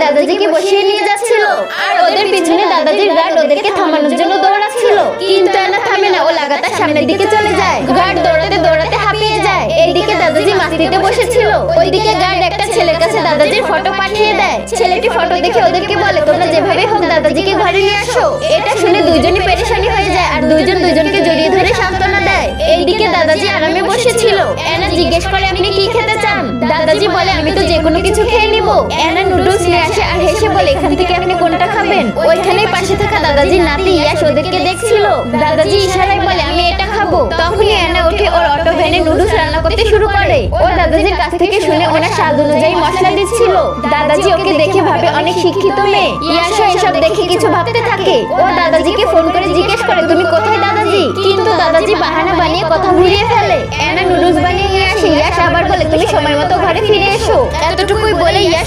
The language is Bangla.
দাদাজিকে বসিয়ে নিয়ে যাচ্ছিল আর ওদের পিছনে দাদাজির গার্ড ওদেরকে থামানোর জন্য দৌড়াচ্ছিল, কিন্তু অ্যানা থামে না, ও লাগাতার সামনের দিকে চলে যায়। গার্ড দৌড়াতে দৌড়াতে হাঁপিয়ে যায়। এইদিকে দাদাজি মাস্তিতে বসেছিল, ওইদিকে গার্ড একটা ছেলের কাছে দাদাজির ফটো পাঠিয়ে দেয়। ছেলেটি ফটো দেখে ওদেরকে বলে, তোমরা যেভাবে হোক দাদাজিকে ঘরে নিয়ে আসো। এটা শুনে দুইজনই পেরেশানি হয়ে যায় আর দুইজন দুইজনকে জড়িয়ে ধরে সান্ত্বনা দেয়। এইদিকে দাদাজি আরামে বসেছিল। অ্যানা জিজ্ঞেস করে, আপনি কি খেতে চান? দাদাজি বলে, আমি তো যে কোনো কিছু খেয়ে নিব। অ্যানা নুডলস নিয়ে আসে আর হেসে বলে, এখান থেকে আপনি কোনটা খাবেন? ওইখানেই পাশে থাকা দাদাজির নাতি ইয়াশ ওদেরকে দেখছিল। দাদাজি ইশারায় বলে, আমি এটা খাবো। তখনই অ্যানা উঠে ওর অটো ভ্যানে নুডলস রান্না করতে শুরু করে। ও দাদাজির কাছ থেকে শুনে ওনার স্বাদ অনুযায়ী মশলা দিচ্ছিল। দাদাজি ওকে দেখে ভাবে অনেক শিক্ষিত মেয়ে। ইয়াশও এসব দেখে কিছু ভাবতে থাকে। ও দাদাজিকে ফোন করে জিজ্ঞেস করে, তুমি কোথায় দাদাজি? কিন্তু দাদাজি বাহানা বানিয়ে কথা ঘুরিয়ে ফেলে। অ্যানা নুডলস বানিয়ে নিয়ে আসে। ইয়াশ আবার বলে, তুমি সময় মতো ঘরে ফিরে এসো। এতটুকুই বলে ইয়াশ